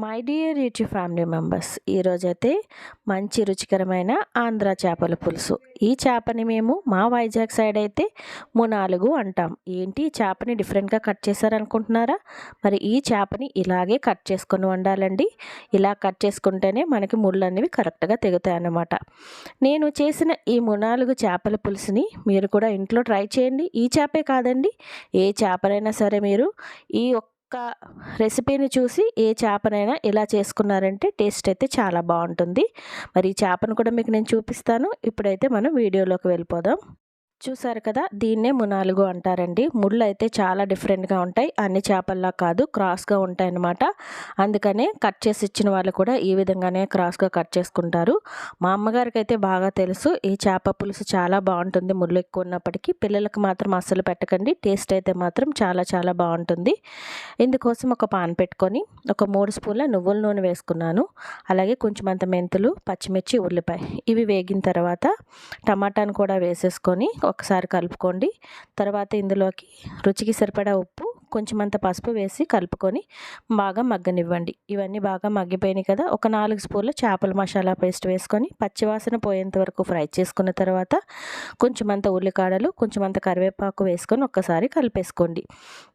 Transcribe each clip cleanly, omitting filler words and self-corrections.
My dear YouTube family members, ఈరోజైతే మంచి రుచికరమైన ఆంధ్ర చేపల పులుసు. ఈ చేపని మేము మా వైజాగ్ సైడ్ అయితే మునాలుగు అంటాం. ఏంటి ఈ చేపని డిఫరెంట్గా కట్ చేశారనుకుంటున్నారా? మరి ఈ చేపని ఇలాగే కట్ చేసుకొని వండాలండి. ఇలా కట్ చేసుకుంటేనే మనకి ముళ్ళు అనేవి కరెక్ట్గా తెగుతాయి అన్నమాట. నేను చేసిన ఈ మునాలుగు చేపల పులుసుని మీరు కూడా ఇంట్లో ట్రై చేయండి. ఈ చేపే కాదండి, ఏ చేపనైనా సరే మీరు ఈ రెసిపీని చూసి ఏ చేపనైనా ఇలా చేసుకున్నారంటే టేస్ట్ అయితే చాలా బాగుంటుంది. మరి ఈ చేపను కూడా మీకు నేను చూపిస్తాను. ఇప్పుడైతే మనం వీడియోలోకి వెళ్ళిపోదాం. చూసారు కదా, దీన్నే మునాలుగు అంటారండి. ముళ్ళు అయితే చాలా డిఫరెంట్గా ఉంటాయి, అన్ని చేపల్లా కాదు, క్రాస్గా ఉంటాయి అన్నమాట. అందుకనే కట్ చేసి ఇచ్చిన వాళ్ళు కూడా ఈ విధంగానే క్రాస్గా కట్ చేసుకుంటారు. మా అమ్మగారికి అయితే బాగా తెలుసు, ఈ చేప పులుసు చాలా బాగుంటుంది ముళ్ళు ఎక్కువ ఉన్నప్పటికీ. పిల్లలకు మాత్రం అస్సలు పెట్టకండి, టేస్ట్ అయితే మాత్రం చాలా చాలా బాగుంటుంది. ఇందుకోసం ఒక పాన్ పెట్టుకొని ఒక 3 స్పూన్ల నువ్వుల నూనె వేసుకున్నాను. అలాగే కొంచెం అంత మెంతులు, పచ్చిమిర్చి, ఉల్లిపాయ ఇవి వేగిన తర్వాత టమాటాను కూడా వేసేసుకొని ఒకసారి కలుపుకోండి. తర్వాత ఇందులోకి రుచికి సరిపడా ఉప్పు, కొంచెం అంత పసుపు వేసి కలుపుకొని బాగా మగ్గనివ్వండి. ఇవన్నీ బాగా మగ్గిపోయినాయి కదా, ఒక 4 స్పూన్ల చేపల మసాలా పేస్ట్ వేసుకొని పచ్చివాసన పోయేంత వరకు ఫ్రై చేసుకున్న తర్వాత కొంచెం అంత ఉల్లికాడలు, కొంచెం అంత కరివేపాకు వేసుకొని ఒక్కసారి కలిపేసుకోండి.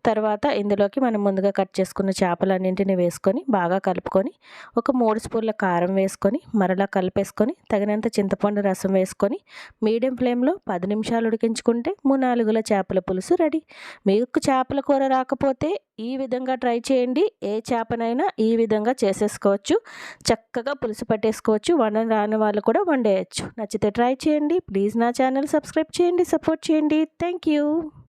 తర్వాత ఇందులోకి మనం ముందుగా కట్ చేసుకున్న చేపలన్నింటినీ వేసుకొని బాగా కలుపుకొని ఒక 3 స్పూన్ల కారం వేసుకొని మరలా కలిపేసుకొని తగినంత చింతపండు రసం వేసుకొని మీడియం ఫ్లేమ్లో 10 నిమిషాలు ఉడికించుకుంటే మునాలుగుల చేపల పులుసు రెడీ. మీకు చేపల కూర రాకపోతే ఈ విధంగా ట్రై చేయండి. ఏ చేపనైనా ఈ విధంగా చేసేసుకోవచ్చు, చక్కగా పులుసు పట్టేసుకోవచ్చు. వండని రాని వాళ్ళు కూడా వండేయచ్చు. నచ్చితే ట్రై చేయండి. ప్లీజ్ నా ఛానల్ సబ్స్క్రైబ్ చేయండి, సపోర్ట్ చేయండి. Thank you.